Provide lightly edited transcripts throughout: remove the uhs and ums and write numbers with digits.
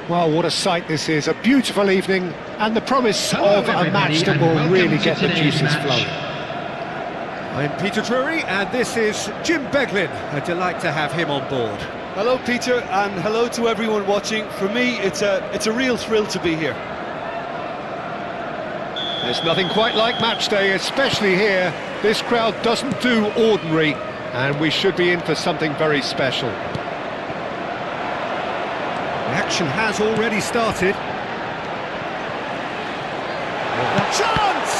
Well, what a sight this is, a beautiful evening, and the promise of a match that will really get the juices flowing. I'm Peter Drury, and this is Jim Beglin. A delight to have him on board. Hello, Peter, and hello to everyone watching. For me, it's a real thrill to be here. There's nothing quite like match day, especially here. This crowd doesn't do ordinary, and we should be in for something very special. The action has already started. Chance!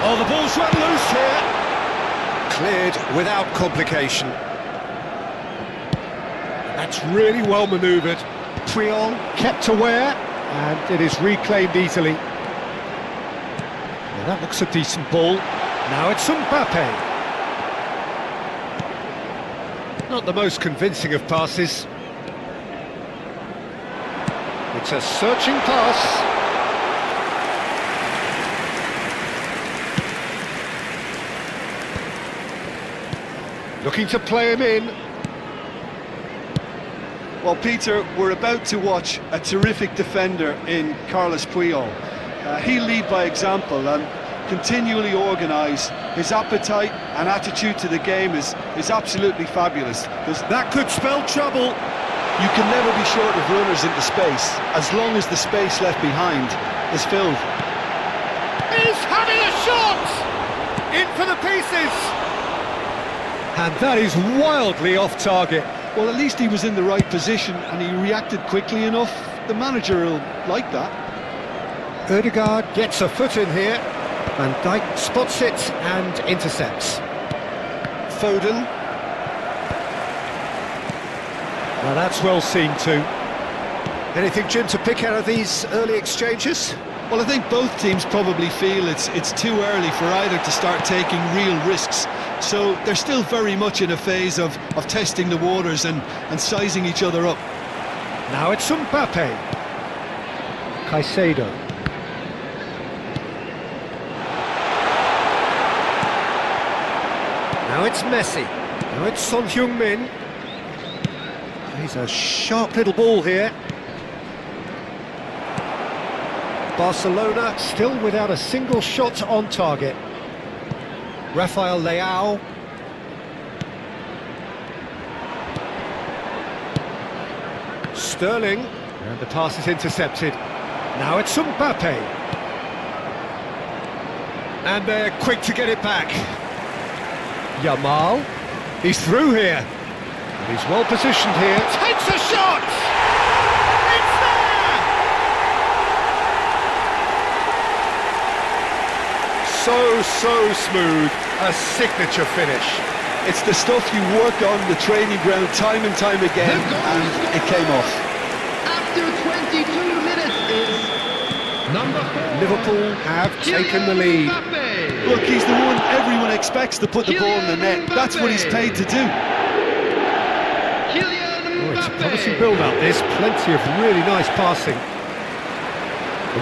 Oh, the ball's run loose here. Cleared without complication. That's really well manoeuvred. Puyol kept aware, and it is reclaimed easily. Well, that looks a decent ball. Now it's Mbappe. Not the most convincing of passes. It's a searching pass. Looking to play him in. Well, Peter, we're about to watch a terrific defender in Carlos Puyol. He'll lead by example and continually organise. His appetite and attitude to the game is absolutely fabulous. That could spell trouble. You can never be short of runners into space, as long as the space left behind is filled. He's having a shot! In for the pieces! And that is wildly off target. Well, at least he was in the right position and he reacted quickly enough. The manager will like that. Ødegaard gets a foot in here. Van Dijk spots it and intercepts. Foden. Well, that's well seen too. Anything, Jim, to pick out of these early exchanges? Well, I think both teams probably feel it's too early for either to start taking real risks. So they're still very much in a phase of testing the waters and sizing each other up. Now it's Mbappe. Caicedo. Now it's Messi. Now it's Son Heung-min. He's a sharp little ball here. Barcelona still without a single shot on target. Rafael Leao. Sterling. And the pass is intercepted. Now it's Mbappe. And they're quick to get it back. Yamal. He's through here. And he's well positioned here. Takes a shot! It's there! So smooth. A signature finish. It's the stuff you work on the training ground time and time again, and it came off. After 22 minutes is number 4. Liverpool have taken the lead. Look, he's the one everyone expects to put the ball in the net. That's what he's paid to do. Oh, it's a promising build-up, this. Plenty of really nice passing.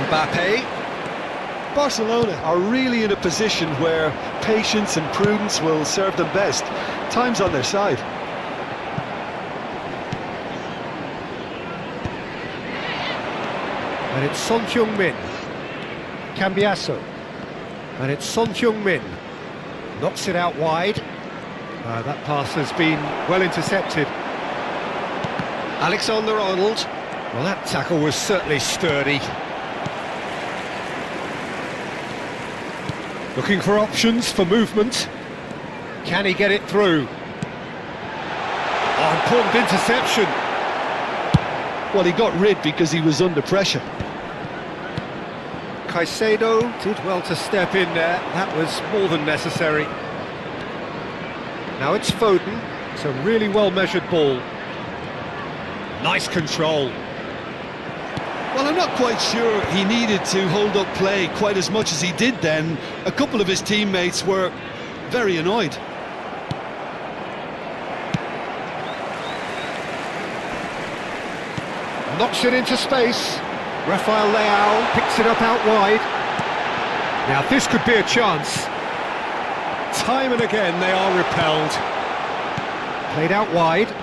Mbappe. Barcelona are really in a position where patience and prudence will serve them best. Time's on their side. And it's Son Heung-min. Cambiasso. And it's Son Heung-min. Knocks it out wide. That pass has been well intercepted. Alexander-Arnold. Well, that tackle was certainly sturdy. Looking for options for movement. Can he get it through? Oh, important interception. Well, he got rid because he was under pressure. Caicedo did well to step in there. That was more than necessary. Now it's Foden. It's a really well-measured ball. Nice control. Well, I'm not quite sure he needed to hold up play quite as much as he did then. A couple of his teammates were very annoyed. Knocks it into space. Rafael Leao picks it up out wide. Now this could be a chance. Time and again they are repelled. Played out wide.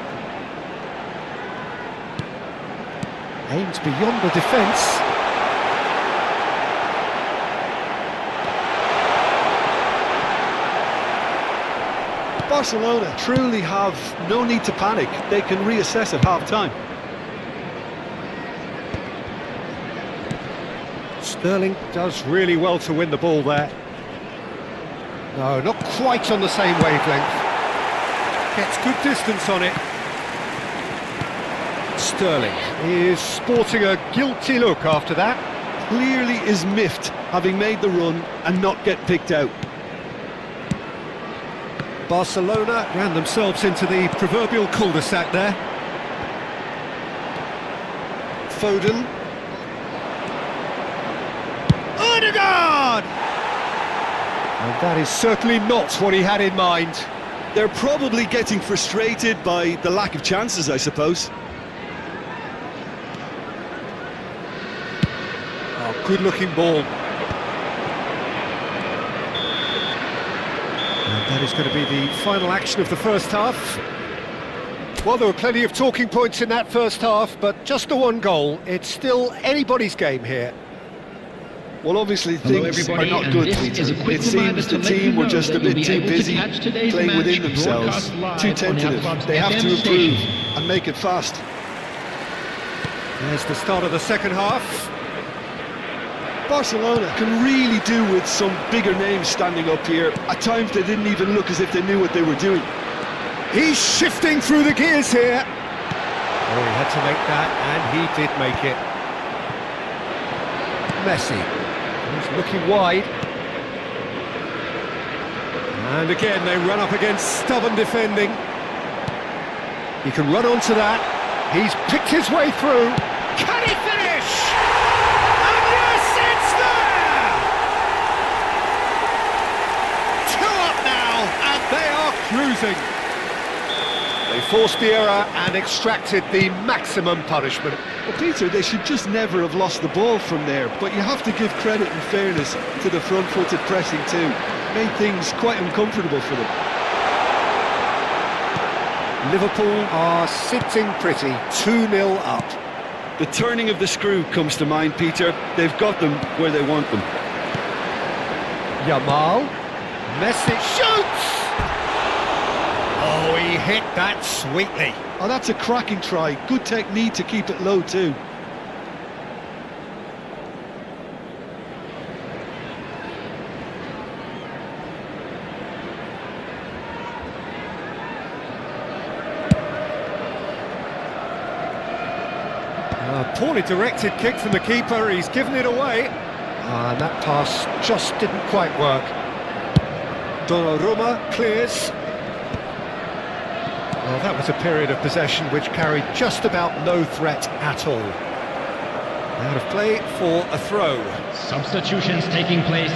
Aims beyond the defence. Barcelona truly have no need to panic. They can reassess at half-time. Sterling does really well to win the ball there. No, not quite on the same wavelength. Gets good distance on it. Sterling is sporting a guilty look after that. Clearly is miffed, having made the run and not get picked out. Barcelona ran themselves into the proverbial cul-de-sac there. Foden. Odegaard! And that is certainly not what he had in mind. They're probably getting frustrated by the lack of chances, I suppose. Oh, good-looking ball. And that is going to be the final action of the first half. Well, there were plenty of talking points in that first half, but just the one goal. It's still anybody's game here. Well, obviously things are not good, Peter. It seems the team were just a bit too busy playing within themselves, too tentative. They have to improve and make it fast. There's the start of the second half. Barcelona can really do with some bigger names standing up here. At times they didn't even look as if they knew what they were doing. He's shifting through the gears here. Oh, he had to make that, and he did make it. Messi. He's looking wide. And again, they run up against stubborn defending. He can run onto that. He's picked his way through. Can he finish? And yes, it's there! 2 up now, and they are cruising. They forced the error and extracted the maximum punishment. Well, Peter, they should just never have lost the ball from there, but you have to give credit and fairness to the front-footed pressing too. Made things quite uncomfortable for them. Liverpool are sitting pretty, 2-0 up. The turning of the screw comes to mind, Peter. They've got them where they want them. Yamal. Messi shoots! Oh, he hit that sweetly. Oh, that's a cracking try. Good technique to keep it low too. A poorly directed kick from the keeper, he's given it away. And that pass just didn't quite work. Donnarumma clears. Well, that was a period of possession which carried just about no threat at all. Out of play for a throw. Substitutions taking place.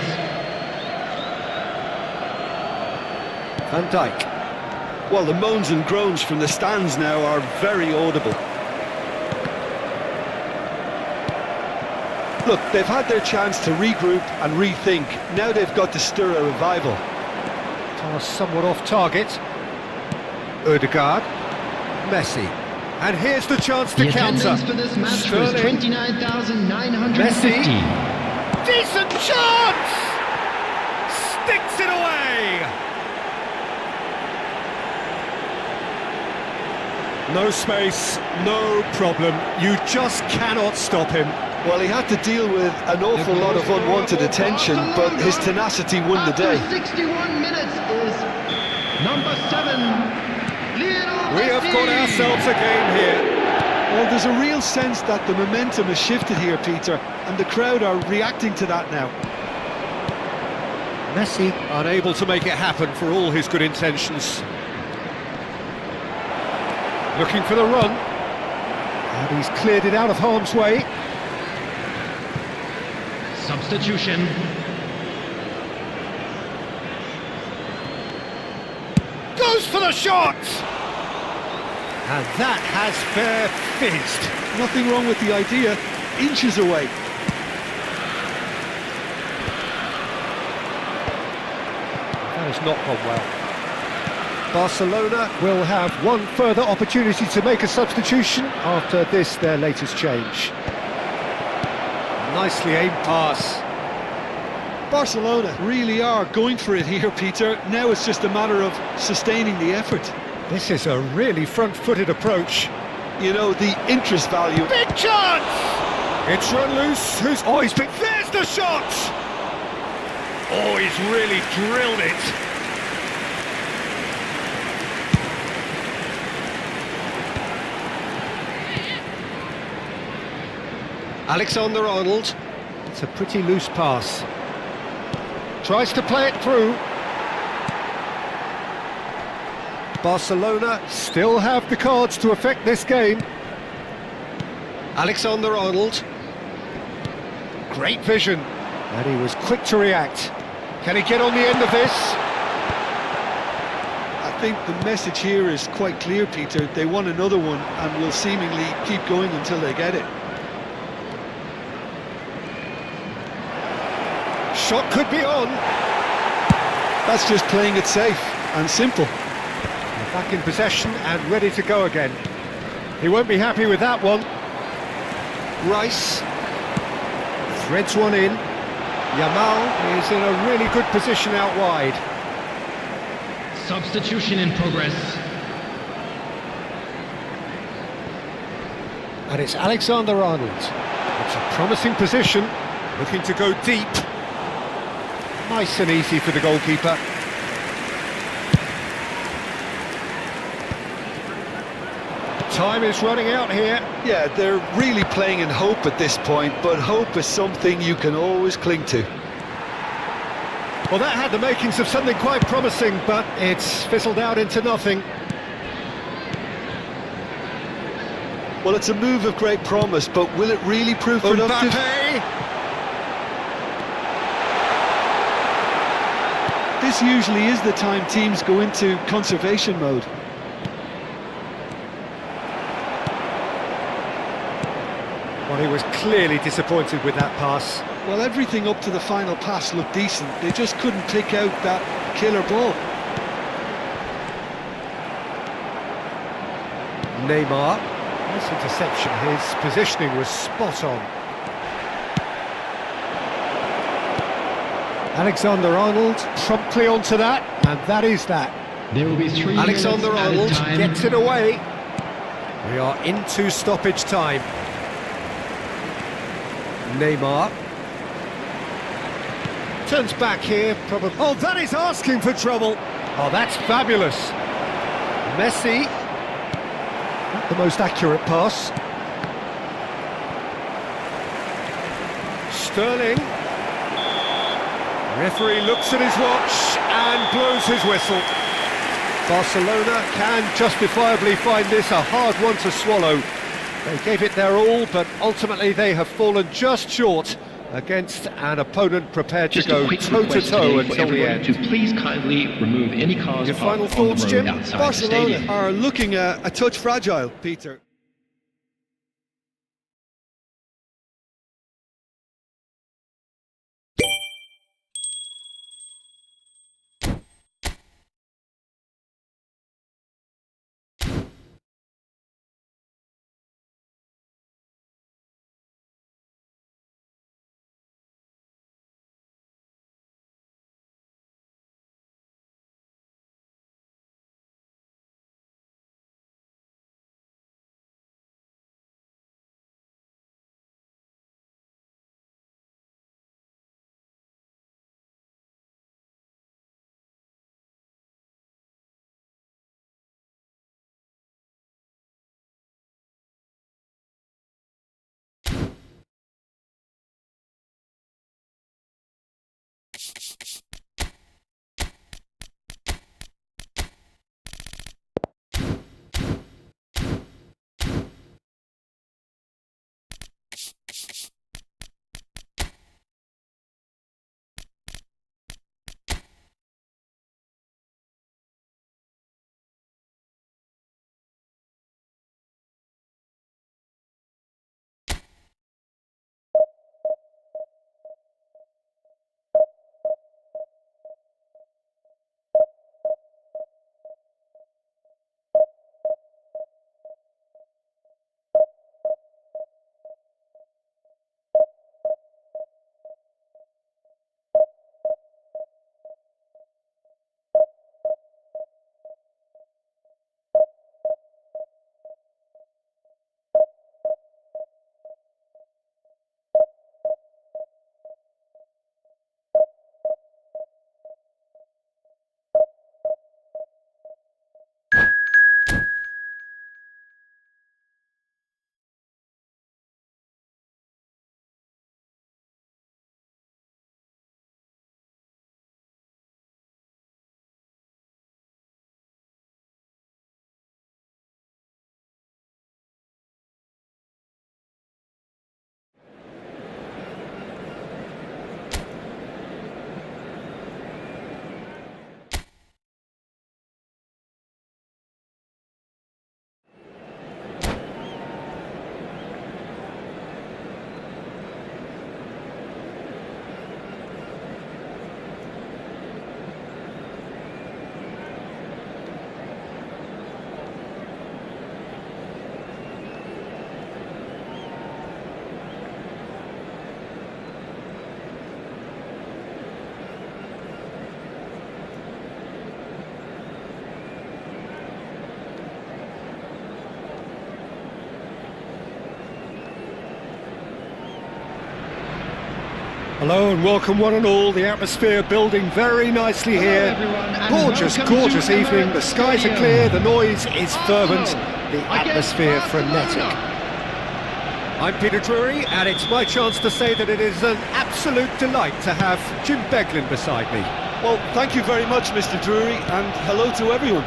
Van Dijk. Well, the moans and groans from the stands now are very audible. Look, they've had their chance to regroup and rethink. Now they've got to stir a revival. Pass somewhat off target. Odegaard. Messi. And here's the chance to counter. For this match Sterling. was 29,950. Messi. Decent chance! Sticks it away! No space, no problem. You just cannot stop him. Well, he had to deal with an awful lot of unwanted attention, but his tenacity won the day. After 61 minutes is number 7, Lionel We have Messi. got ourselves a game here. Well, there's a real sense that the momentum has shifted here, Peter, and the crowd are reacting to that now. Messi unable to make it happen for all his good intentions. Looking for the run. And he's cleared it out of harm's way. Substitution. Goes for the shot! And that has fair fizzed. Nothing wrong with the idea, inches away. That has not gone well. Barcelona will have one further opportunity to make a substitution after this, their latest change. Nicely aimed pass. Barcelona really are going for it here, Peter. Now it's just a matter of sustaining the effort. This is a really front-footed approach. You know, the interest value. Big chance! It's run loose. Oh, he's picked. There's the shot! Oh, he's really drilled it. Alexander-Arnold. It's a pretty loose pass. Tries to play it through. Barcelona still have the cards to affect this game. Alexander-Arnold. Great vision. And he was quick to react. Can he get on the end of this? I think the message here is quite clear, Peter. They want another one and will seemingly keep going until they get it. Shot could be on. That's just playing it safe and simple. Back in possession and ready to go again. He won't be happy with that one. Rice threads one in. Yamal is in a really good position out wide. Substitution in progress. And it's Alexander-Arnold. It's a promising position, looking to go deep. Nice and easy for the goalkeeper. Time is running out here. Yeah, they're really playing in hope at this point, but hope is something you can always cling to. Well, that had the makings of something quite promising, but it's fizzled out into nothing. Well, it's a move of great promise, but will it really prove productive? Mbappe! This usually is the time teams go into conservation mode. Well, he was clearly disappointed with that pass. Well, everything up to the final pass looked decent. They just couldn't pick out that killer ball. Neymar. Nice interception. His positioning was spot on. Alexander-Arnold promptly onto that, and that is that. There will be 3 Alexander-Arnold minutes added time. gets it away. We are into stoppage time. Neymar turns back here, probably. Oh, that is asking for trouble. Oh, that's fabulous. Messi, not the most accurate pass. Sterling. Referee looks at his watch and blows his whistle. Barcelona can justifiably find this a hard one to swallow. They gave it their all, but ultimately they have fallen just short against an opponent prepared to go toe-to-toe until the end. To please kindly remove any cause Your final on the thoughts, road Jim? outside the Barcelona stadium. are looking a touch fragile, Peter. Hello and welcome one and all. The atmosphere building very nicely here. Gorgeous, gorgeous evening. The skies are clear, the noise is fervent, the atmosphere frenetic. I'm Peter Drury, and it's my chance to say that it is an absolute delight to have Jim Beglin beside me. Well, thank you very much, Mr. Drury, and hello to everyone.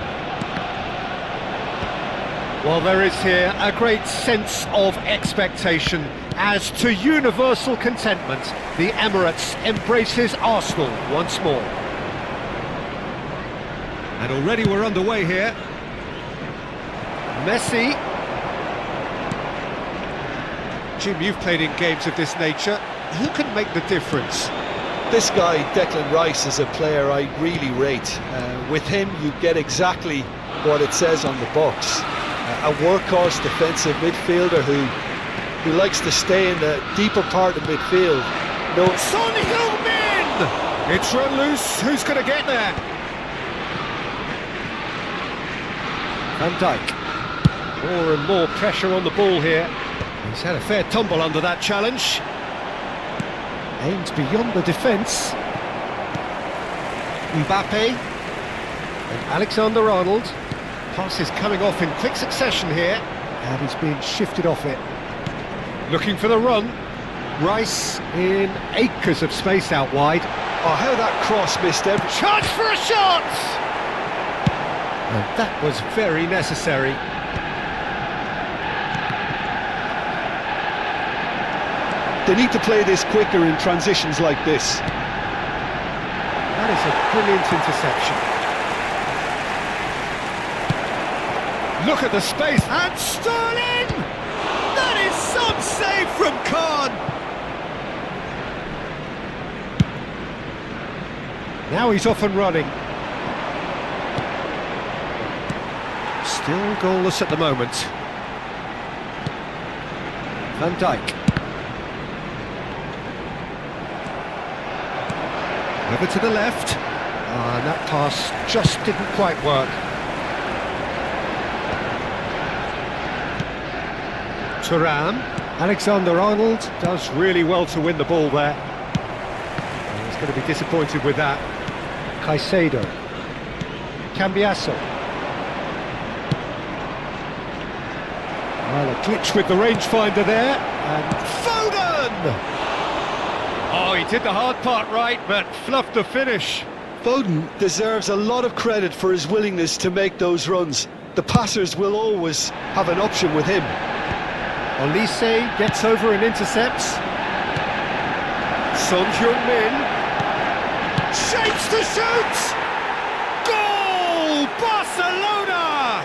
Well, there is here a great sense of expectation as to universal contentment, the Emirates embraces Arsenal once more. And already we're underway here. Messi. Jim, you've played in games of this nature. Who can make the difference? This guy, Declan Rice, is a player I really rate. With him, you get exactly what it says on the box. A workhorse defensive midfielder who likes to stay in the deeper part of midfield. No, Son Heung-min! It's run loose. Who's going to get there? Van Dijk. More and more pressure on the ball here. He's had a fair tumble under that challenge. Aimed beyond the defence. Mbappe. And Alexander-Arnold. Pass is coming off in quick succession here. And he's being shifted off it. Looking for the run. Rice in acres of space out wide. Oh, how that cross missed every... Charge for a shot! And that was very necessary. They need to play this quicker in transitions like this. That is a brilliant interception. Look at the space, and Sterling! That is some save from Khan! Now he's off and running. Still goalless at the moment. Van Dijk. Over to the left. And that pass just didn't quite work. Thuram. Alexander-Arnold does really well to win the ball there. And he's going to be disappointed with that. Caicedo. Cambiasso. Well, a glitch with the rangefinder there. And Foden! Oh, he did the hard part right, but fluffed the finish. Foden deserves a lot of credit for his willingness to make those runs. The passers will always have an option with him. Olise gets over and intercepts. Son Heung-min shapes to shoot! Goal! Barcelona!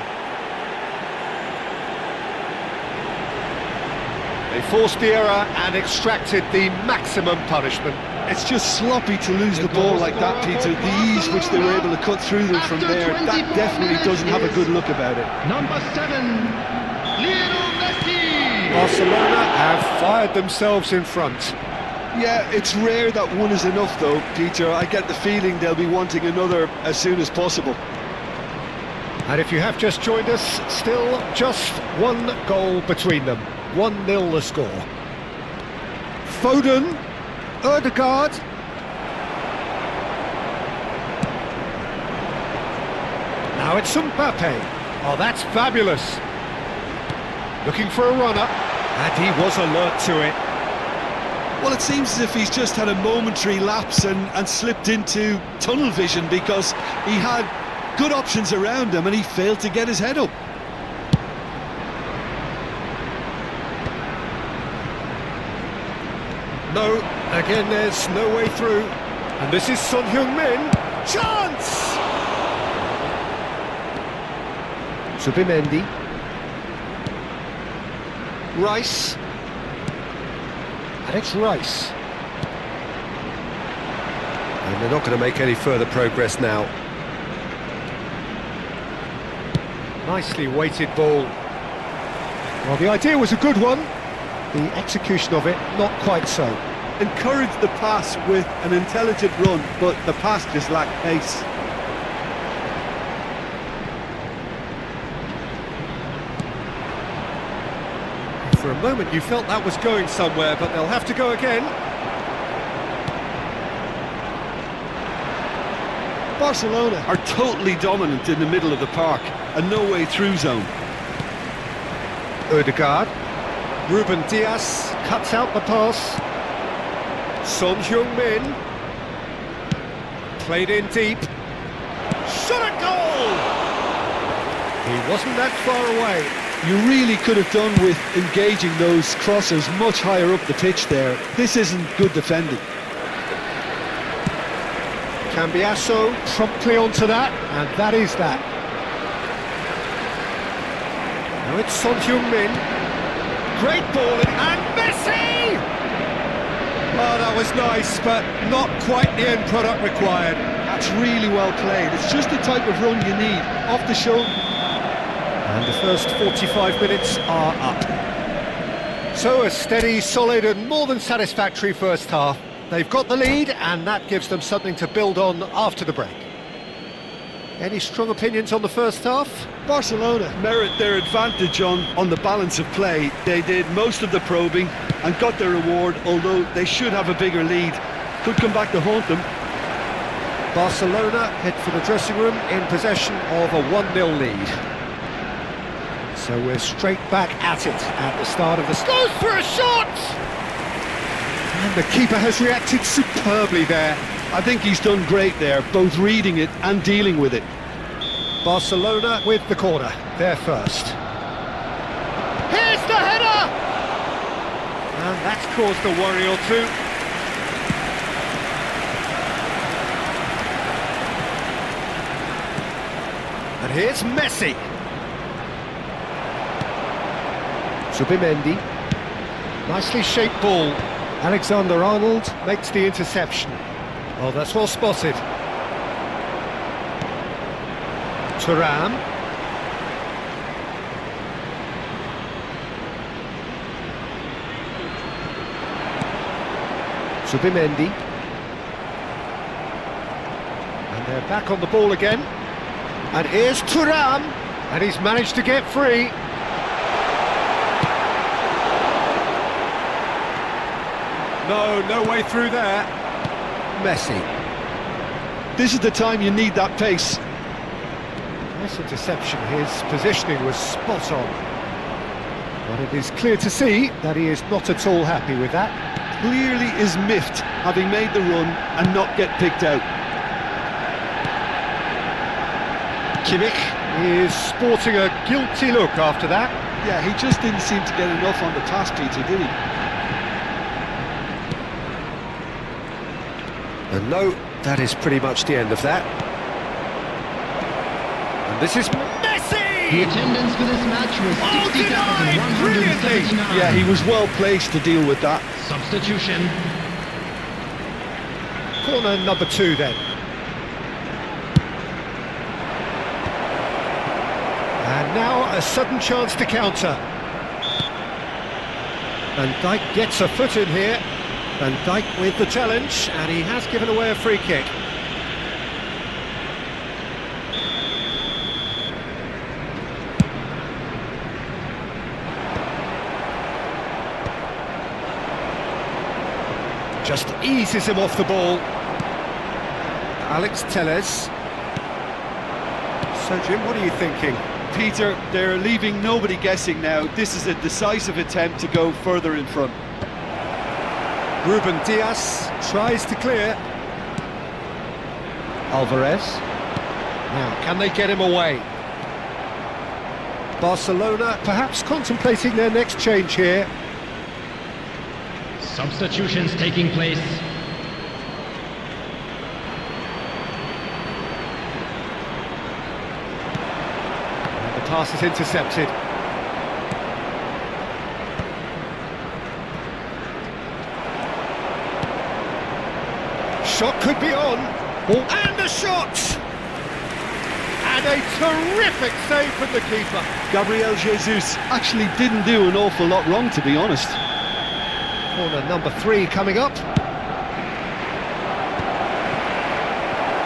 They forced the error and extracted the maximum punishment. It's just sloppy to lose the ball like that, Peter. The ease which they were able to cut through them from there, that definitely doesn't have a good look about it. Number 7, Lionel Messi. Barcelona have fired themselves in front. Yeah, it's rare that one is enough though, Peter. I get the feeling they'll be wanting another as soon as possible. And if you have just joined us, still just one goal between them. 1-0 the score. Foden, Ødegaard. Now it's Mbappe. Oh, that's fabulous. Looking for a runner, and he was alert to it. Well, it seems as if he's just had a momentary lapse and slipped into tunnel vision because he had good options around him and he failed to get his head up. No, again there's no way through. And this is Son Heung-min. Chance! Subimendi. Rice. And it's Rice. And they're not going to make any further progress now. Nicely weighted ball. Well, the idea was a good one. The execution of it, not quite so. Encouraged the pass with an intelligent run, but the pass just lacked pace. For a moment you felt that was going somewhere, but they'll have to go again. Barcelona are totally dominant in the middle of the park, a no-way through zone. Odegaard. Ruben Dias cuts out the pass. Son Heung-min. Played in deep. Shot at goal! He wasn't that far away. You really could have done with engaging those crossers much higher up the pitch there. This isn't good defending. Cambiasso promptly onto that, and that is that. Now it's Son Heung-min. Great ball in, and Messi! Oh, that was nice, but not quite the end product required. That's really well played. It's just the type of run you need. Off the shoulder. And the first 45 minutes are up. So a steady, solid and more than satisfactory first half. They've got the lead and that gives them something to build on after the break. Any strong opinions on the first half? Barcelona merit their advantage on the balance of play. They did most of the probing and got their reward, although they should have a bigger lead. Could come back to haunt them. Barcelona head for the dressing room in possession of a 1-0 lead. So we're straight back at it at the start of the... Goes for a shot! And the keeper has reacted superbly there. I think he's done great there, both reading it and dealing with it. Barcelona with the corner, they're first. Here's the header! And that's caused a worry or two. And here's Messi. Zubimendi. Nicely shaped ball. Alexander-Arnold makes the interception. Oh, that's well spotted. Thuram. Zubimendi. And they're back on the ball again. And here's Thuram. And he's managed to get free. No way through there. Messi. This is the time you need that pace. Nice interception. His positioning was spot on. But it is clear to see that he is not at all happy with that. Clearly is miffed, having made the run and not get picked out. Kimmich is sporting a guilty look after that. Yeah, he just didn't seem to get enough on the pass, Peter, did he? And no, that is pretty much the end of that. And this is Messi! The attendance for this match was 60,179. Yeah, he was well placed to deal with that. Substitution. Corner number 2 then. And now a sudden chance to counter. Van Dijk gets a foot in here. Van Dijk with the challenge, and he has given away a free kick. Just eases him off the ball. Alex Telles. So Jim, what are you thinking? Peter, they're leaving nobody guessing now. This is a decisive attempt to go further in front. Ruben Dias tries to clear. Alvarez. Now, can they get him away? Barcelona perhaps contemplating their next change here. Substitutions taking place. And the pass is intercepted. Shot could be on. Oh, and the shot! And a terrific save from the keeper. Gabriel Jesus actually didn't do an awful lot wrong, to be honest. Corner number 3 coming up.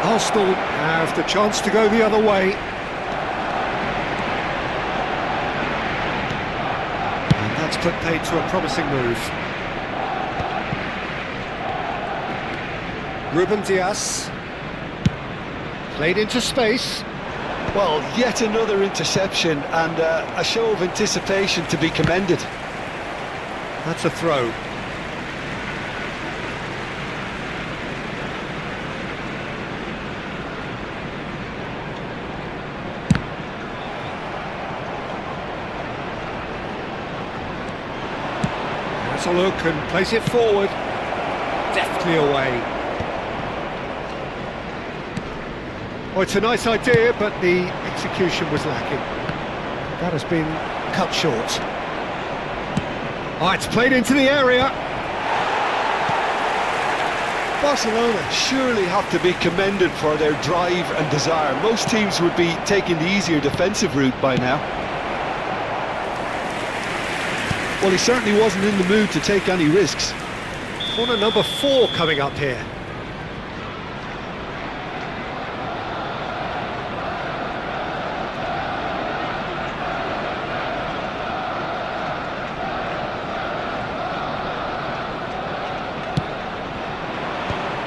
Arsenal have the chance to go the other way. And that's put paid to a promising move. Ruben Dias. Played into space. Well, yet another interception and a show of anticipation to be commended. That's a throw. Has a look and plays it forward. Deftly away. Oh, it's a nice idea, but the execution was lacking. That has been cut short. Oh, it's played into the area. Barcelona surely have to be commended for their drive and desire. Most teams would be taking the easier defensive route by now. Well, he certainly wasn't in the mood to take any risks. Corner number 4 coming up here.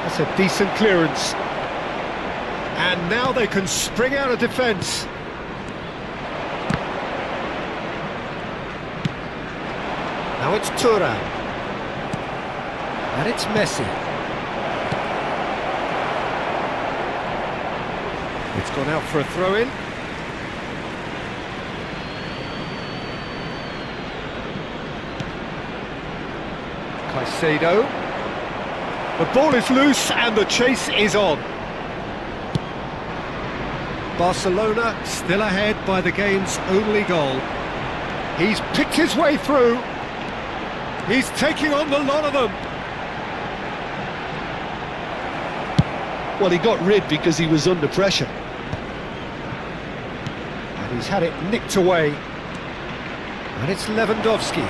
That's a decent clearance. And now they can spring out of defence. Now it's Thuram. And it's Messi. It's gone out for a throw-in. Caicedo. The ball is loose and the chase is on. Barcelona still ahead by the game's only goal. He's picked his way through. He's taking on the lot of them. Well, he got rid because he was under pressure. And he's had it nicked away. And it's Lewandowski.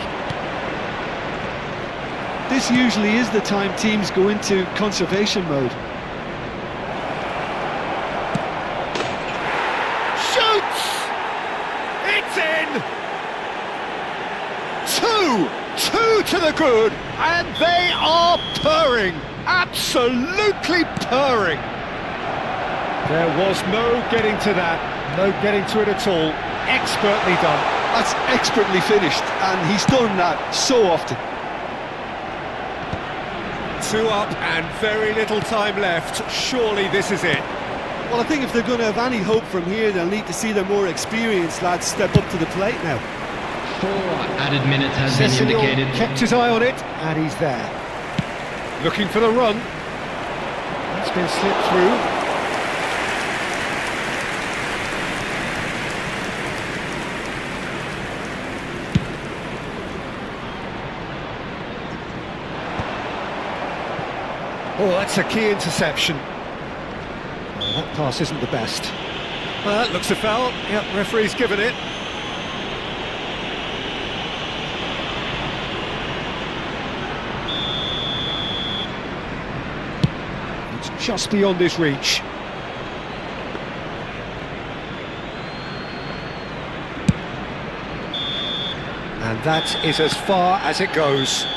This usually is the time teams go into conservation mode. Shoots! It's in! Two to the good, and they are purring, absolutely purring. There was no getting to that, no getting to it at all. Expertly done. That's expertly finished, and he's done that so often. 2 up and very little time left. Surely this is it. Well, I think if they're going to have any hope from here, they'll need to see their more experienced lads step up to the plate now. 4 added minutes has been Cecil indicated. kept his eye on it, and he's there. Looking for the run. That's been slipped through. Oh, that's a key interception. Oh, that pass isn't the best. Well, that looks a foul. Yep, referee's given it. It's just beyond his reach. And that is as far as it goes.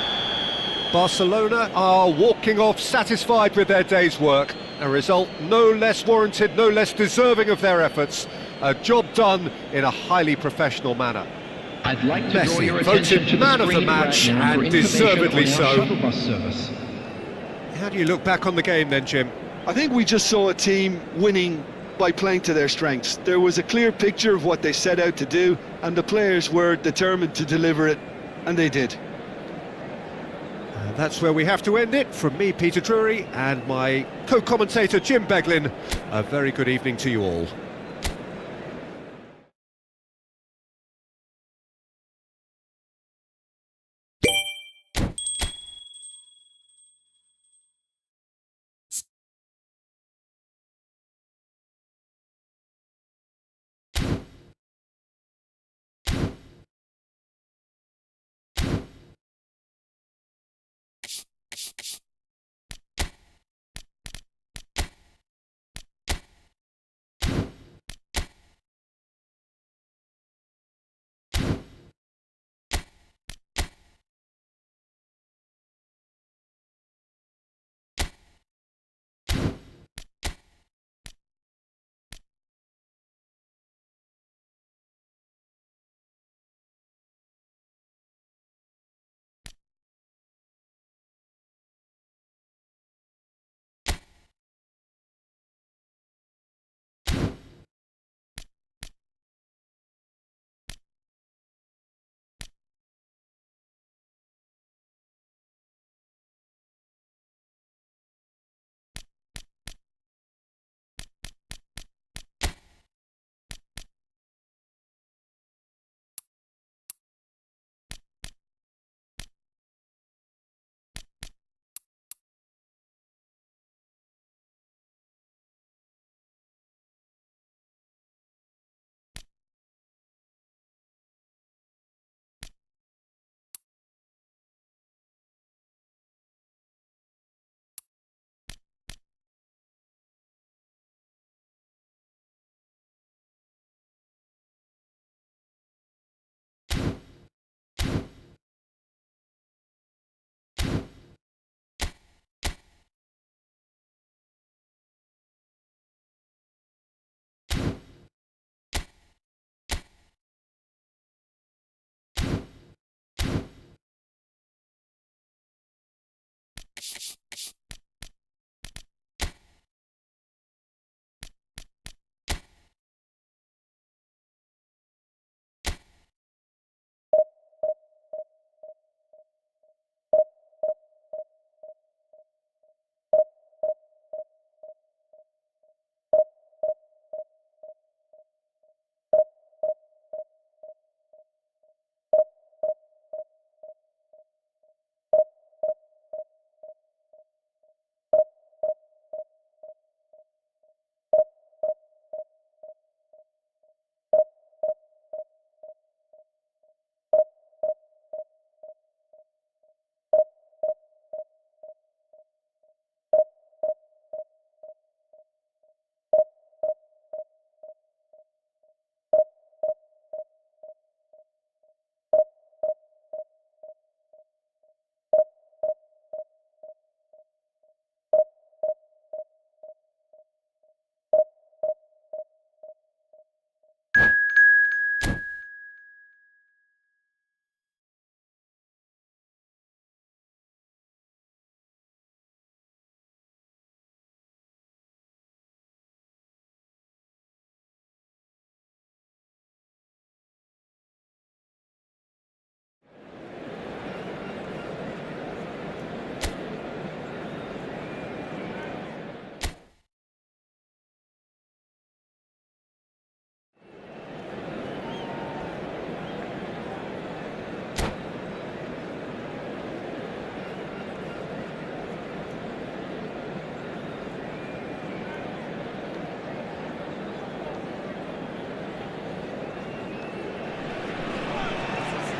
Barcelona are walking off satisfied with their day's work. A result no less warranted, no less deserving of their efforts. A job done in a highly professional manner. I'd like to draw your Messi attention voted to the man of the screen match, right now for and deservedly information on our so. shuttle bus service. How do you look back on the game then, Jim? I think we just saw a team winning by playing to their strengths. There was a clear picture of what they set out to do, and the players were determined to deliver it, and they did. And that's where we have to end it. From me, Peter Drury, and my co-commentator, Jim Beglin. A very good evening to you all.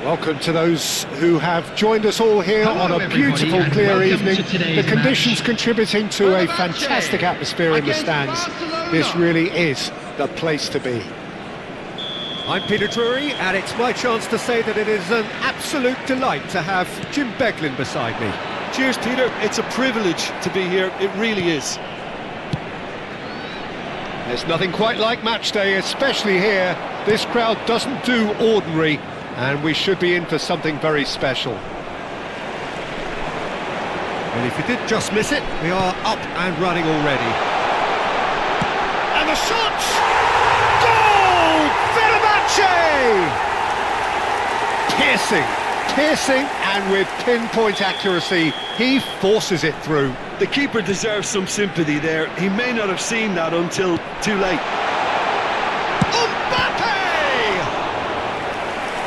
Welcome to those who have joined us all here Hello, on a everybody, beautiful, and clear welcome evening. to today's The conditions match. contributing to a fantastic atmosphere in the stands. This really is the place to be. I'm Peter Drury, and it's my chance to say that it is an absolute delight to have Jim Beglin beside me. Cheers, Peter. It's a privilege to be here. It really is. There's nothing quite like match day, especially here. This crowd doesn't do ordinary, and we should be in for something very special. And if you did just miss it, we are up and running already. And the shot! Goal! Fenerbahce! Piercing, and with pinpoint accuracy, he forces it through. The keeper deserves some sympathy there. He may not have seen that until too late.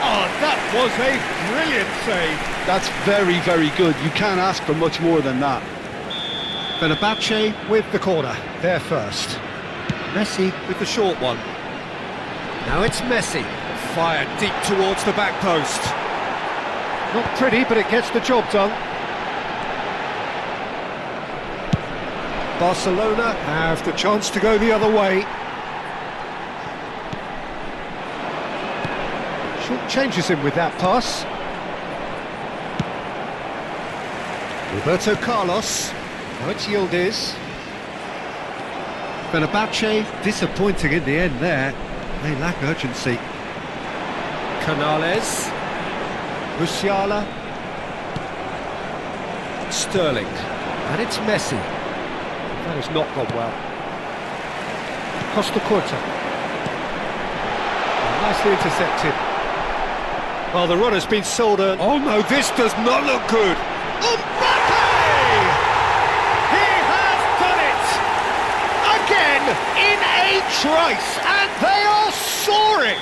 Oh, that was a brilliant save. That's very, very good. You can't ask for much more than that. Fenerbahce with the corner, there first. Messi with the short one. Now it's Messi. Fired deep towards the back post. Not pretty, but it gets the job done. Barcelona have the chance to go the other way. Short changes him with that pass. Roberto Carlos. Now it's Yildiz. Fenerbahce disappointing in the end there. They lack urgency. Canales. Musiala. Sterling. And it's Messi. That has not gone well. Costa Curta. Nicely intercepted. Well, the run has been sold. Oh no, this does not look good. Mbappe! He has done it! Again, in a trice, and they are soaring!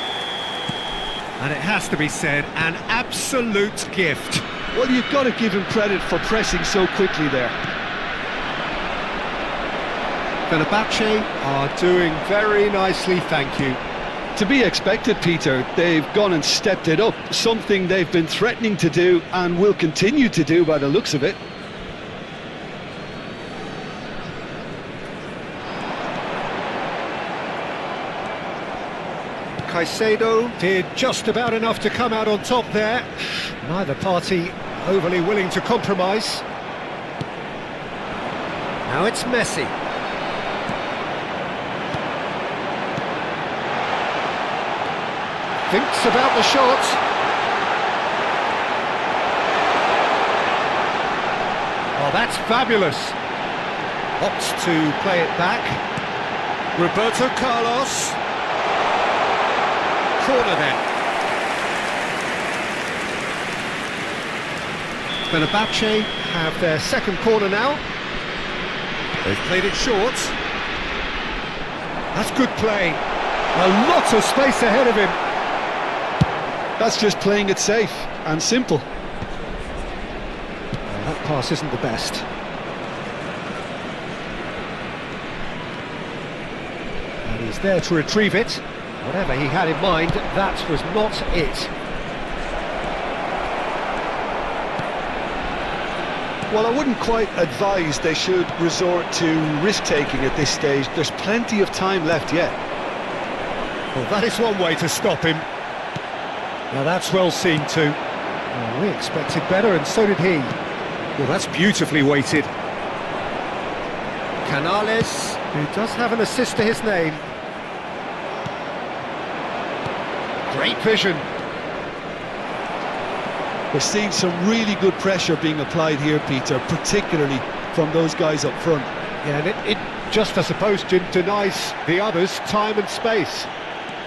And it has to be said, an absolute gift. Well, you've got to give him credit for pressing so quickly there. Fenerbahce are doing very nicely, thank you. To be expected, Peter. They've gone and stepped it up, something they've been threatening to do and will continue to do by the looks of it. Caicedo did just about enough to come out on top there. Neither party overly willing to compromise. Now it's Messi. Thinks about the shot. Oh, that's fabulous. Opts to play it back. Roberto Carlos. Corner then. Fenerbahce have their second corner now. They've played it short. That's good play. A lot of space ahead of him. That's just playing it safe and simple. That pass isn't the best. And he's there to retrieve it. Whatever he had in mind, that was not it. Well, I wouldn't quite advise they should resort to risk-taking at this stage. There's plenty of time left yet. Well, that is one way to stop him. Now that's well seen too. Well, we expected better, and so did he. Well, that's beautifully weighted. Canales, who does have an assist to his name. Great vision. We're seeing some really good pressure being applied here, Peter, particularly from those guys up front. Yeah, and it just, I suppose, denies the others time and space.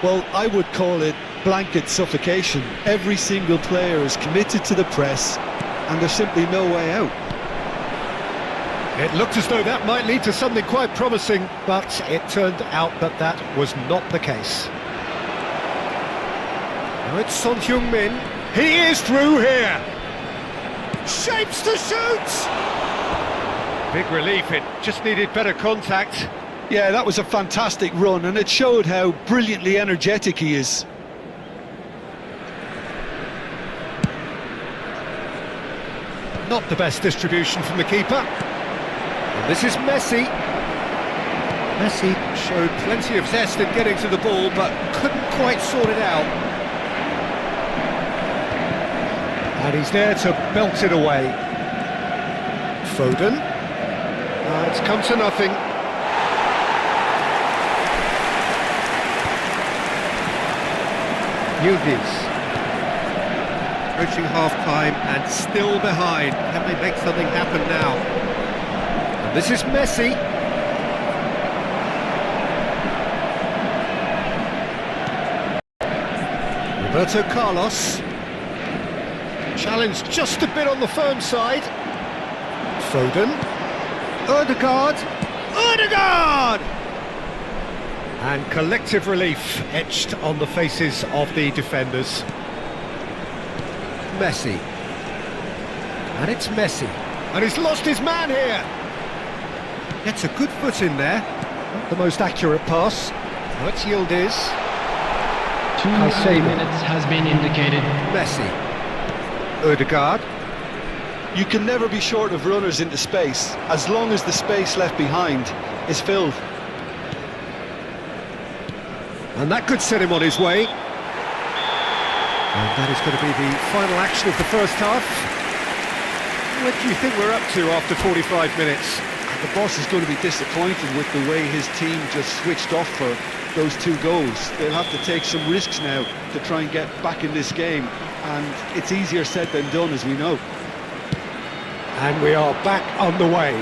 Well, I would call it blanket suffocation. Every single player is committed to the press, and there's simply no way out. It looked as though that might lead to something quite promising, but it turned out that that was not the case. Now it's Son Heung-min. He is through here. Shapes to shoot. Big relief, it just needed better contact. Yeah, that was a fantastic run, and it showed how brilliantly energetic he is. Not the best distribution from the keeper. And this is Messi. Messi showed plenty of zest in getting to the ball, but couldn't quite sort it out. And he's there to belt it away. Foden. It's come to nothing. Yildiz. Approaching half-time and still behind. Can they make something happen now? And this is Messi. Roberto Carlos. Challenged just a bit on the firm side. Foden. Ødegaard. Ødegaard! And collective relief etched on the faces of the defenders. Messi. And it's Messi. And he's lost his man here. Gets a good foot in there. Not the most accurate pass. Oh, it's Yildiz. 2 minutes has been indicated. Messi. Ødegaard. You can never be short of runners into space, as long as the space left behind is filled. And that could set him on his way. And that is going to be the final action of the first half. What do you think we're up to after 45 minutes? The boss is going to be disappointed with the way his team just switched off for those 2 goals. They'll have to take some risks now to try and get back in this game, and it's easier said than done, as we know. And we are back on the way.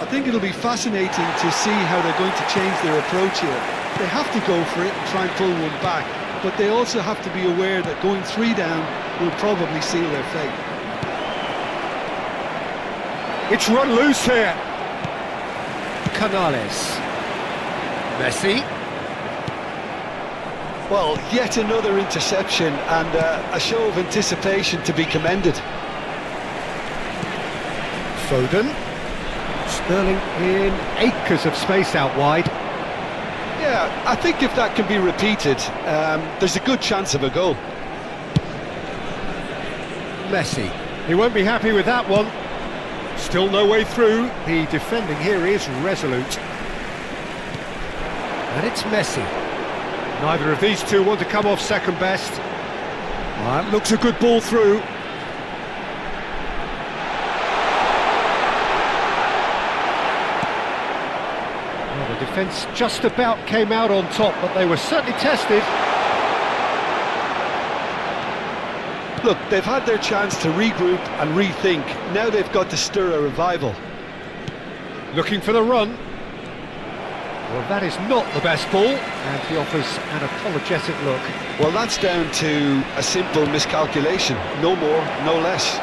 I think it'll be fascinating to see how they're going to change their approach here. They have to go for it and try and pull one back, but they also have to be aware that going 3 down will probably seal their fate. It's run loose here. Canales. Messi. Well, yet another interception and a show of anticipation to be commended. Foden. Sterling in acres of space out wide. Yeah, I think if that can be repeated, there's a good chance of a goal. Messi. He won't be happy with that one. Still no way through. The defending here is resolute. And it's Messi. Neither of these two want to come off second best. That looks a good ball through. Well, the defence just about came out on top, but they were certainly tested. Look, they've had their chance to regroup and rethink. Now they've got to stir a revival. Looking for the run. Well, that is not the best ball, and he offers an apologetic look. Well, that's down to a simple miscalculation. No more, no less.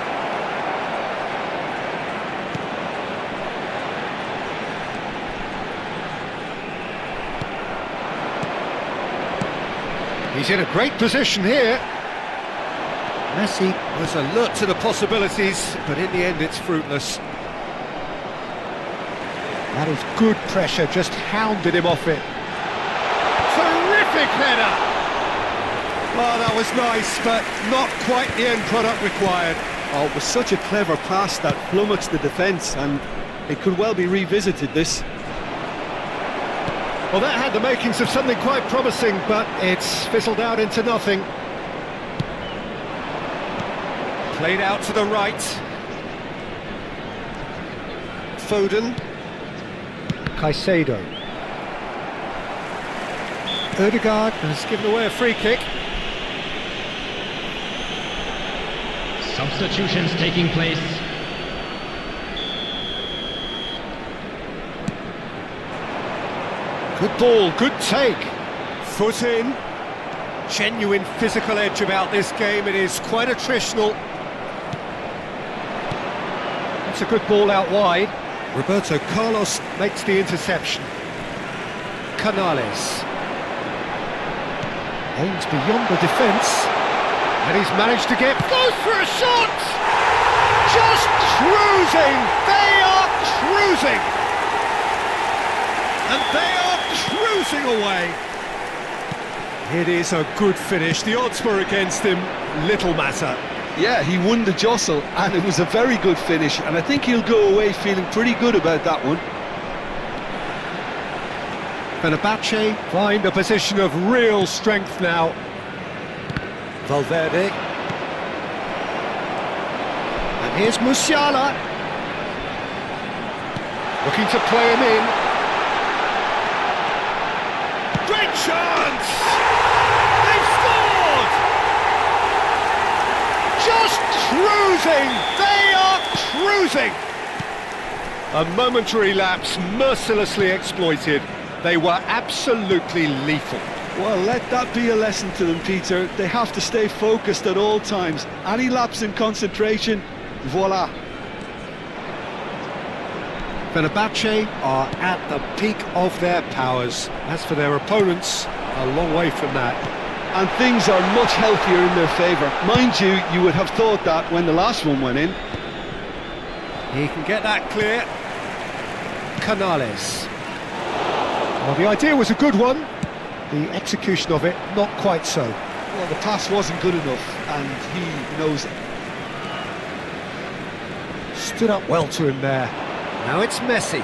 He's in a great position here. Messi was alert to the possibilities, but in the end it's fruitless. That is good pressure, just hounded him off it. Terrific header! Oh, that was nice, but not quite the end product required. Oh, it was such a clever pass that flummoxed the defence, and it could well be revisited, this. Well, that had the makings of something quite promising, but it's fizzled out into nothing. Played out to the right. Foden. Caicedo. Ødegaard has given away a free kick. Substitutions taking place. Good ball, good take. Foot in. Genuine physical edge about this game. It is quite attritional. That's a good ball out wide. Roberto Carlos makes the interception. Canales. Aims beyond the defence. And he's managed to get... Goes for a shot! Just cruising! They are cruising! And they are cruising away! It is a good finish. The odds were against him. Little matter. Yeah, he won the jostle, and it was a very good finish, and I think he'll go away feeling pretty good about that one. Fenerbahce find a position of real strength now. Valverde. And here's Musiala. Looking to play him in. Great chance! They've scored! Just cruising! They are cruising! A momentary lapse mercilessly exploited. They were absolutely lethal. Well, let that be a lesson to them, Peter. They have to stay focused at all times. Any lapse in concentration, voila. Fenerbahce are at the peak of their powers. As for their opponents, a long way from that. And things are much healthier in their favour. Mind you, you would have thought that when the last one went in. He can get that clear. Canales. Well, the idea was a good one. The execution of it, not quite so. Well, the pass wasn't good enough, and he knows it. Stood up well to him there. Now it's Messi.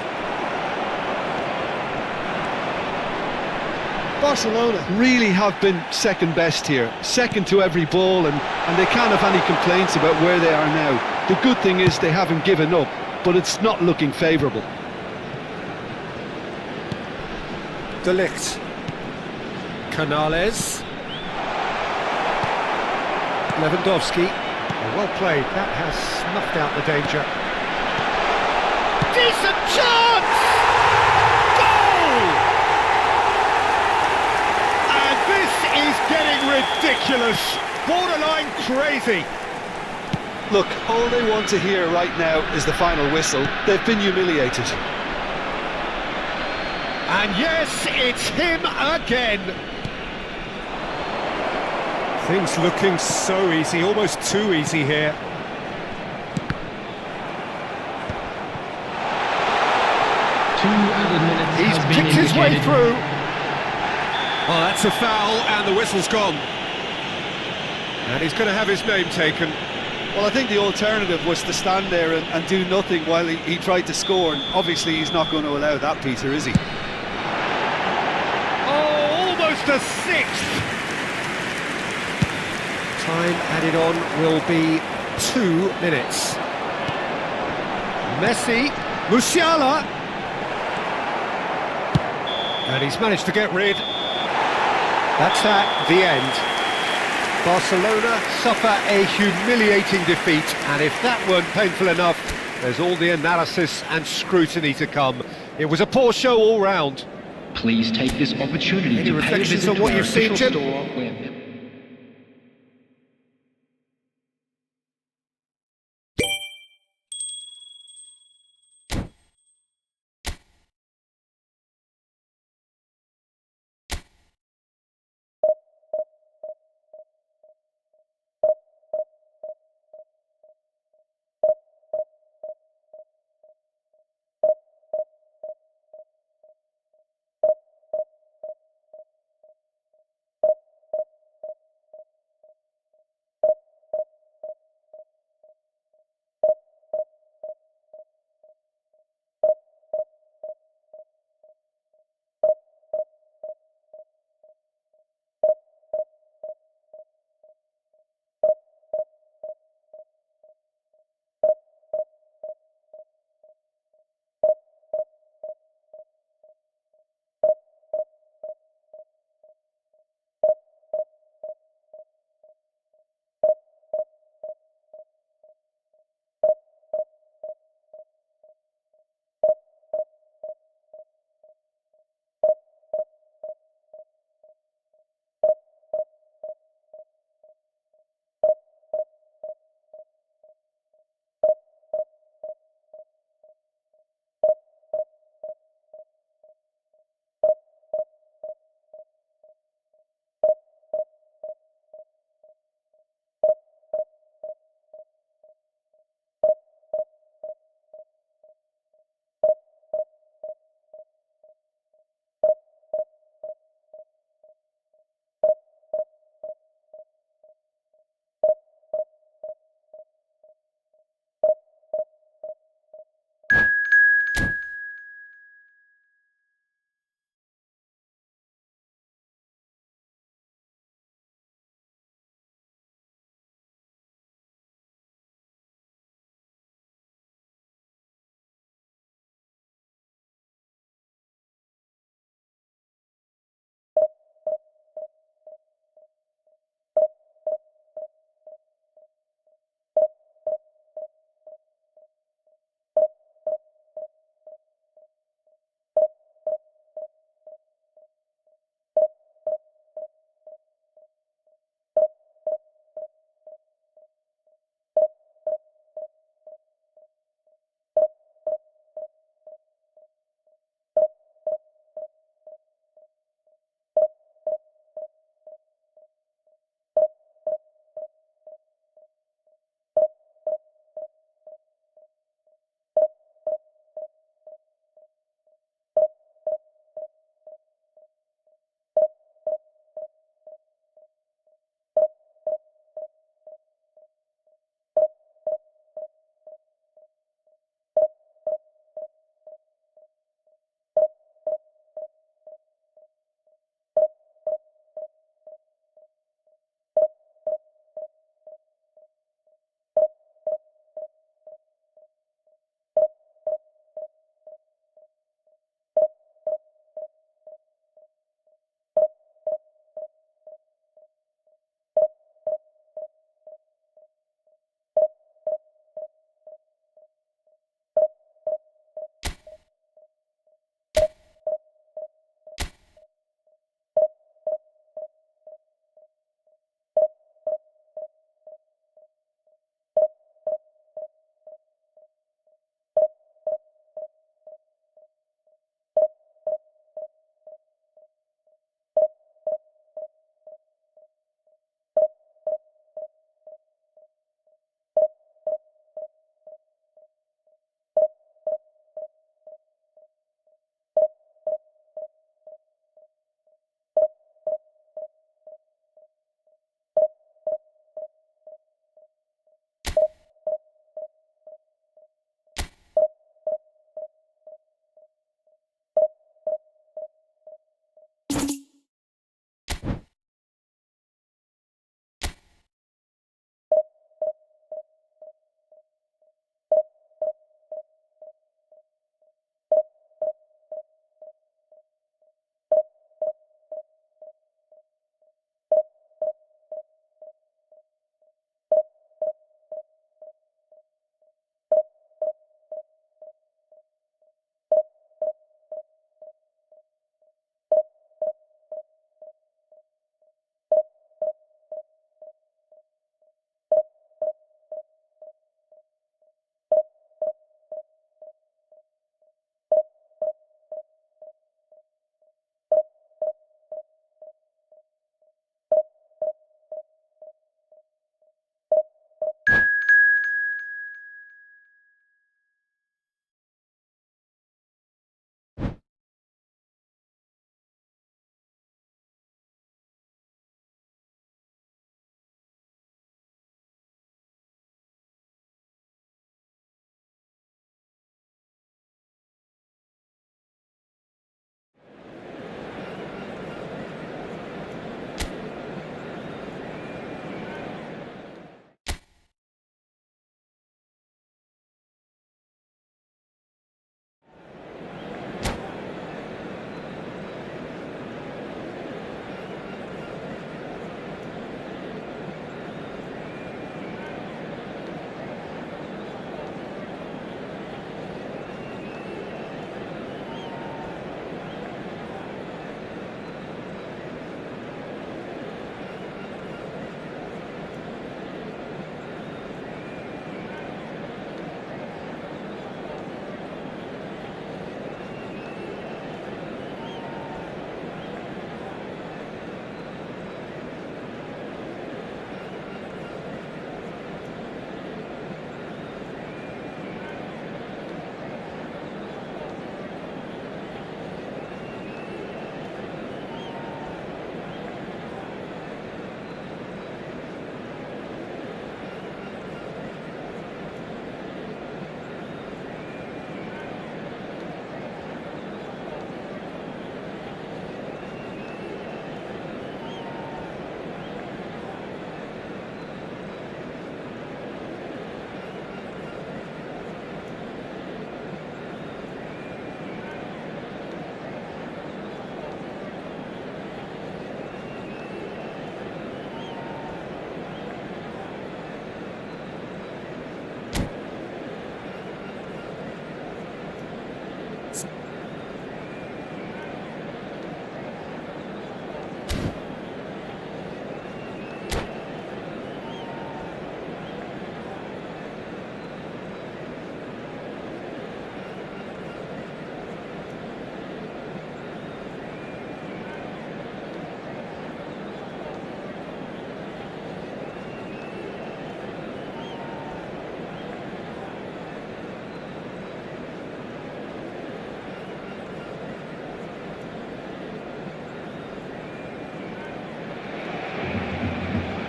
Barcelona really have been second best here, second to every ball, and they can't have any complaints about where they are now. The good thing is they haven't given up, but it's not looking favourable. De Ligt. Canales. Lewandowski. Well played, that has snuffed out the danger. Decent chance! Goal! And this is getting ridiculous, borderline crazy. Look, all they want to hear right now is the final whistle. They've been humiliated. And yes, it's him again. Things looking so easy, almost too easy here. He's kicked his way through. Oh, that's a foul, and the whistle's gone. And he's going to have his name taken. Well, I think the alternative was to stand there and do nothing while he tried to score, and obviously he's not going to allow that, Peter, is he? Oh, almost a sixth. Time added on will be 2 minutes. Messi, Musiala. And he's managed to get rid. That's at the end. Barcelona suffer a humiliating defeat, and if that weren't painful enough, there's all the analysis and scrutiny to come. It was a poor show all round. Please take this opportunity Any to pay a reflections visit on to what our you've seen, official Jim? store where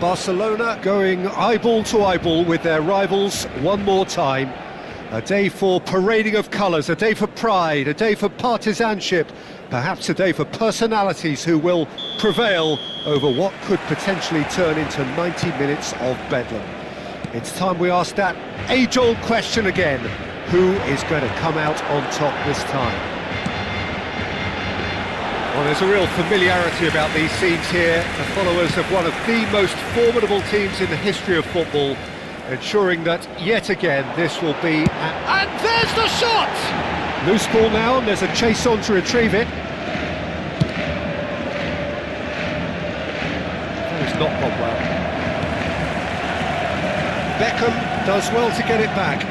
Barcelona going eyeball to eyeball with their rivals one more time. A day for parading of colours, a day for pride, a day for partisanship, perhaps a day for personalities who will prevail over what could potentially turn into 90 minutes of bedlam. It's time we ask that age-old question again: who is going to come out on top this time? Well, there's a real familiarity about these scenes here, the followers of one of the most formidable teams in the history of football, ensuring that, yet again, this will be... And there's the shot! Loose ball now, and there's a chase on to retrieve it. That has not gone well. Beckham does well to get it back.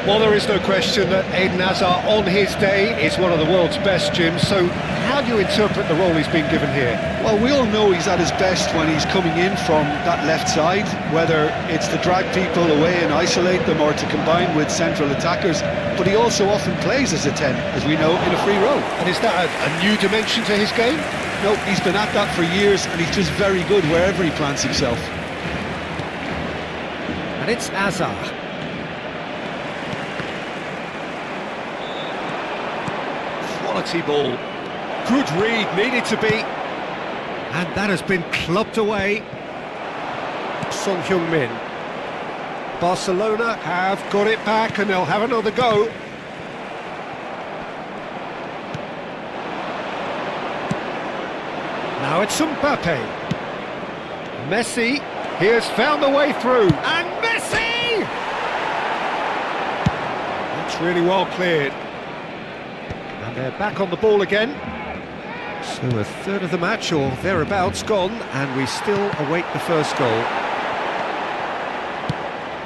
Well, there is no question that Eden Hazard, on his day, is one of the world's best, Jim, so how do you interpret the role he's been given here? Well, we all know he's at his best when he's coming in from that left side, whether it's to drag people away and isolate them or to combine with central attackers, but he also often plays as a 10, as we know, in a free role. And is that a new dimension to his game? No, he's been at that for years, and he's just very good wherever he plants himself. And it's Hazard. Quality ball. Good read, needed to be. And that has been clubbed away. Son Heung-min. Barcelona have got it back and they'll have another go. Now it's Mbappe. Messi, he has found the way through. And Messi! That's really well cleared. And they're back on the ball again. So a third of the match or thereabouts gone, and we still await the first goal.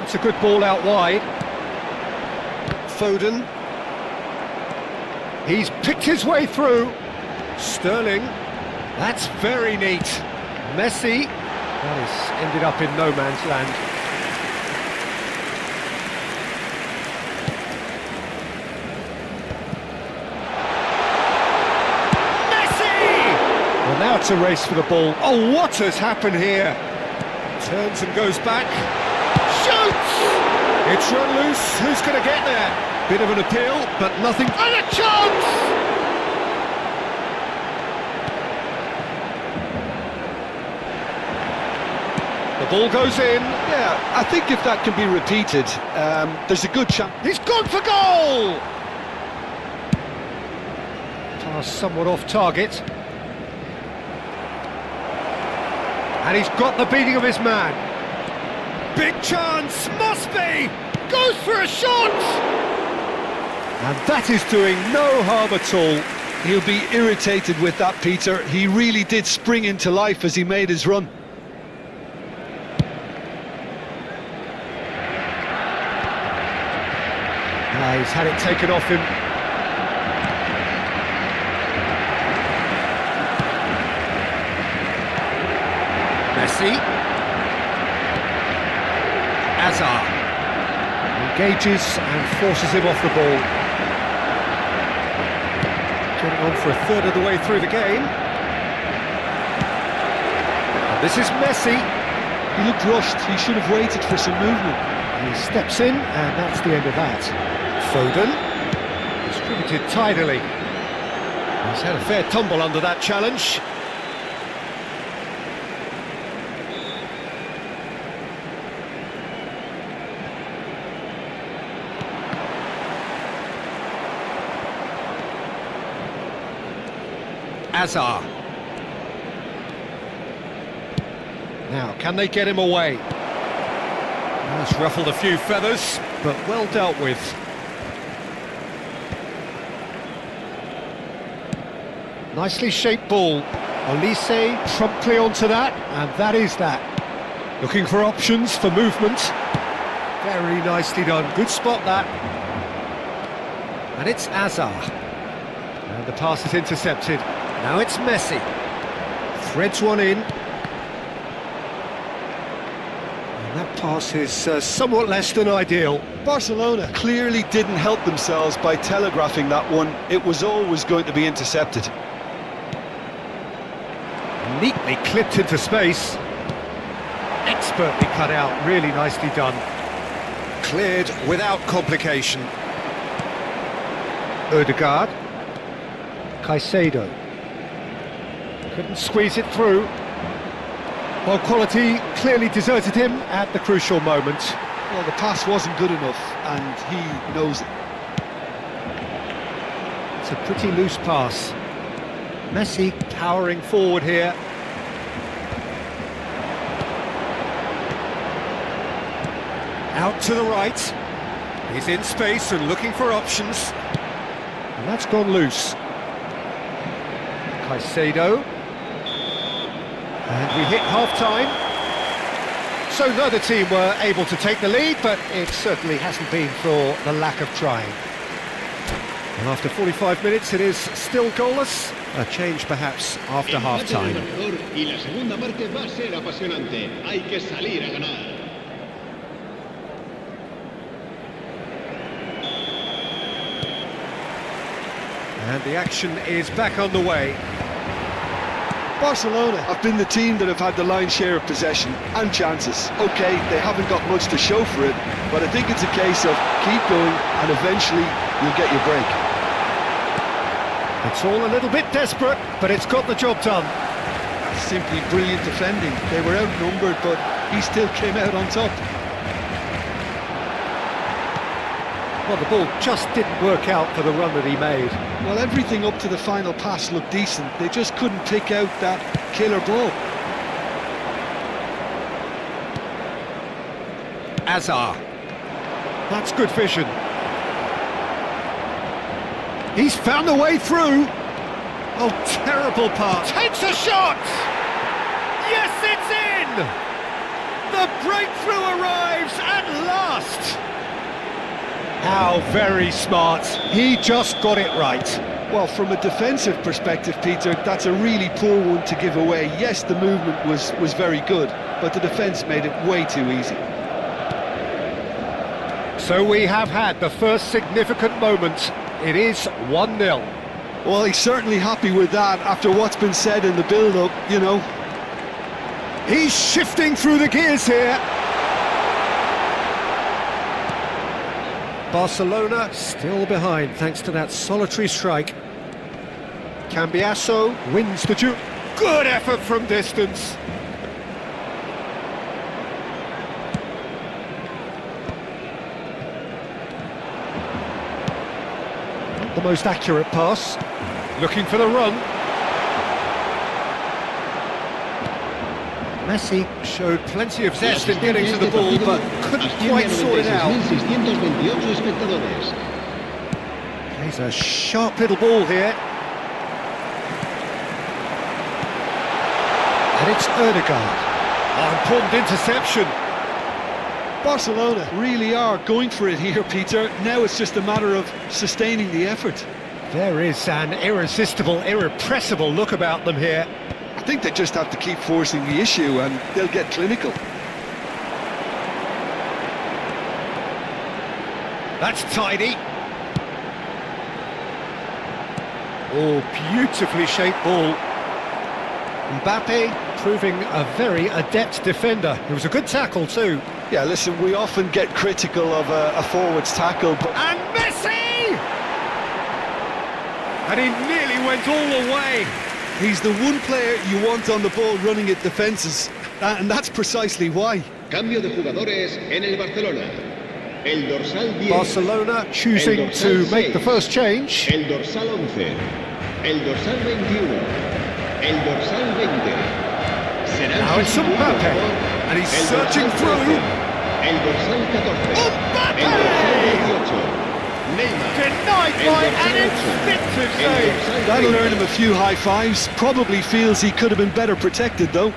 That's a good ball out wide. Foden. He's picked his way through. Sterling. That's very neat. Messi. That has ended up in no man's land. Now it's a race for the ball. Oh, what has happened here? Turns and goes back. Shoots! It's run loose. Who's going to get there? Bit of an appeal, but nothing. And a chance! The ball goes in. Yeah, I think if that can be repeated, there's a good chance. He's gone for goal! Pass somewhat off target. And he's got the beating of his man. Big chance, must be! Goes for a shot! And that is doing no harm at all. He'll be irritated with that, Peter. He really did spring into life as he made his run. He's had it taken off him. Messi. Hazard engages and forces him off the ball. Getting on for a third of the way through the game. And this is Messi. He looked rushed. He should have waited for some movement. He steps in, and that's the end of that. Foden distributed tidily. He's had a fair tumble under that challenge. Hazard. Now, can they get him away? That's ruffled a few feathers, but well dealt with. Nicely shaped ball. Olise promptly onto that, and that is that. Looking for options for movement. Very nicely done. Good spot, that. And it's Hazard. And the pass is intercepted. Now it's Messi. Threads one in. And that pass is somewhat less than ideal. Barcelona clearly didn't help themselves by telegraphing that one. It was always going to be intercepted. Neatly clipped into space. expertly cut out, really nicely done. Cleared without complication. Odegaard. Caicedo. Couldn't squeeze it through. Well, quality clearly deserted him at the crucial moment. Well, the pass wasn't good enough, and he knows it. It's a pretty loose pass. Messi powering forward here. Out to the right. He's in space and looking for options. And that's gone loose. Caicedo. And we hit half-time. So neither team were able to take the lead, but it certainly hasn't been for the lack of trying. And after 45 minutes, it is still goalless. A change perhaps after half-time. Y la segunda parte va a ser apasionante. Hay que salir a ganar. And the action is back on the way. Barcelona have been the team that have had the lion's share of possession and chances. OK, they haven't got much to show for it, but I think it's a case of keep going and eventually you'll get your break. It's all a little bit desperate, but it's got the job done. Simply brilliant defending. They were outnumbered, but he still came out on top. Well, the ball just didn't work out for the run that he made. Well, everything up to the final pass looked decent. They just couldn't pick out that killer ball. Azar. That's good vision. He's found a way through. Oh, terrible pass. Takes a shot! Yes, it's in! The breakthrough arrives at last! How very smart. He just got it right. Well, from a defensive perspective, Peter, that's a really poor one to give away. Yes, the movement was very good, but the defence made it way too easy. So we have had the first significant moment. It is 1-0. Well, he's certainly happy with that after what's been said in the build-up, you know. He's shifting through the gears here. Barcelona still behind thanks to that solitary strike. Cambiasso wins the duel. Good effort from distance. Not the most accurate pass. Looking for the run. Messi showed plenty of zest in getting to the ball, but couldn't quite sort it out. 628 espectadores. Plays a sharp little ball here. And it's Odegaard. Oh, important interception. Barcelona really are going for it here, Peter. Now it's just a matter of sustaining the effort. There is an irresistible, irrepressible look about them here. I think they just have to keep forcing the issue and they'll get clinical. That's tidy. Oh, beautifully shaped ball. Mbappe proving a very adept defender. It was a good tackle too. Yeah, listen, we often get critical of a forward's tackle, but... And Messi! And he nearly went all the way. He's the one player you want on the ball running at defences, and that's precisely why. Cambio de jugadores en el Barcelona. El dorsal 10. Barcelona choosing to make the first change. El dorsal 11. El dorsal 21. El dorsal 20. Será Now it's Mbappe, and he's searching through. El dorsal 14. Mbappe! El dorsal 18. Neymar. Denied by an instinctive save. That'll earn him a few high fives. Probably feels he could have been better protected, though.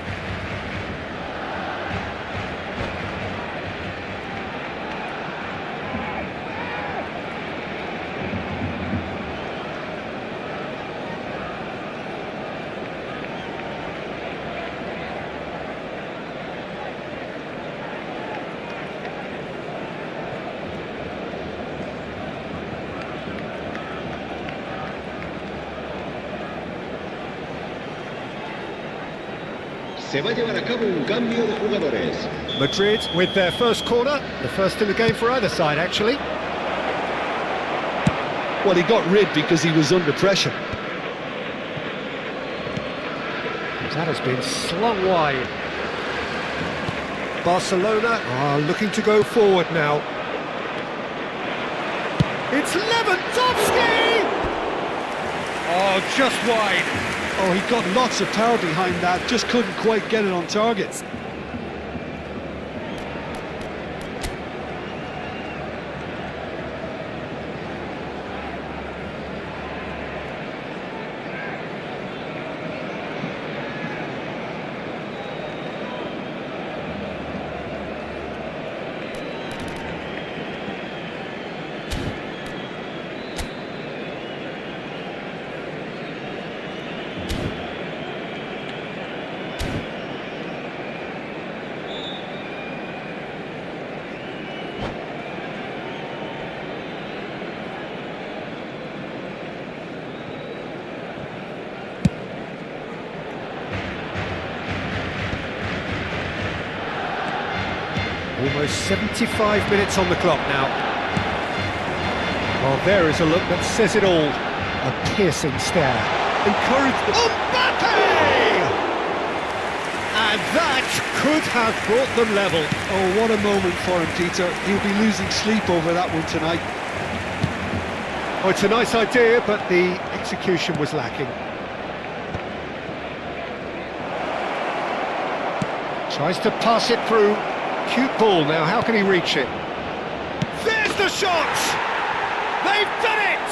Se va a llevar a cabo un cambio de jugadores. Madrid with their first corner, the first in the game for either side, actually. Well, he got rid because he was under pressure. That has been slung wide. Barcelona are looking to go forward now. It's Lewandowski! Oh, just wide. Oh, he got lots of power behind that, just couldn't quite get it on target. Almost 75 minutes on the clock now. Well, there is a look that says it all. A piercing stare. Encouraged the... Mbappe! And that could have brought them level. Oh, what a moment for him, Peter. He'll be losing sleep over that one tonight. Oh, it's a nice idea, but the execution was lacking. Tries to pass it through. Cute ball now, how can he reach it? There's the shot! They've done it!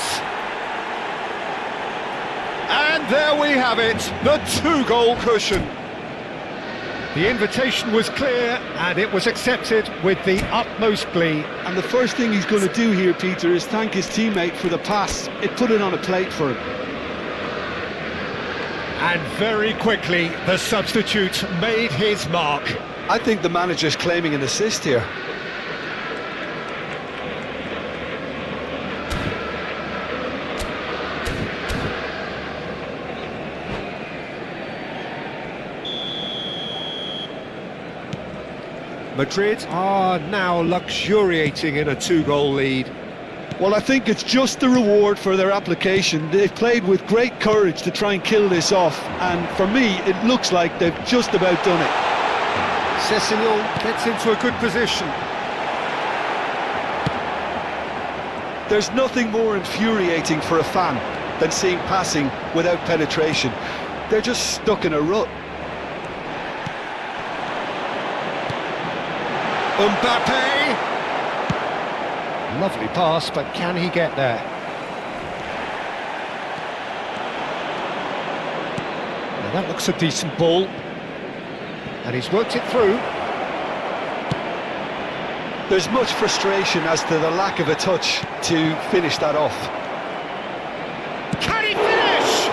And there we have it, the two-goal cushion. The invitation was clear, and it was accepted with the utmost glee. And the first thing he's going to do here, Peter, is thank his teammate for the pass. It put it on a plate for him. And very quickly, the substitute made his mark. I think the manager's claiming an assist here. Madrid are now luxuriating in a two-goal lead. Well, I think it's just the reward for their application. They've played with great courage to try and kill this off, and for me, it looks like they've just about done it. Cecilio gets into a good position. There's nothing more infuriating for a fan than seeing passing without penetration. They're just stuck in a rut. Mbappe! Lovely pass, but can he get there? Now that looks a decent ball. And he's worked it through. There's much frustration as to the lack of a touch to finish that off. Can he finish?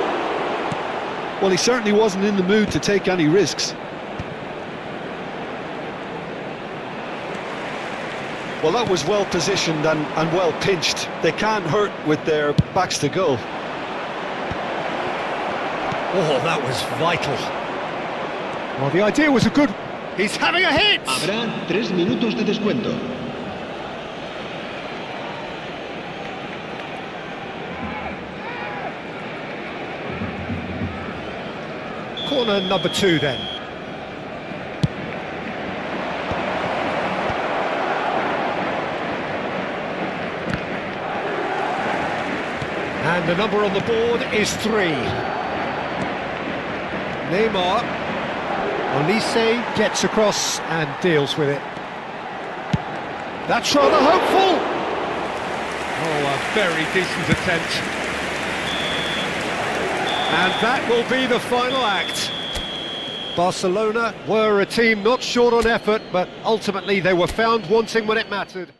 Well, he certainly wasn't in the mood to take any risks. Well, that was well positioned and well pinched. They can't hurt with their backs to goal. Oh, that was vital. Well, the idea was a good... He's having a hit! Habrá 3 minutos de descuento. Corner number 2 then. And the number on the board is 3. Neymar. Olise gets across and deals with it. That's rather hopeful. Oh, a very decent attempt. And that will be the final act. Barcelona were a team not short on effort, but ultimately they were found wanting when it mattered.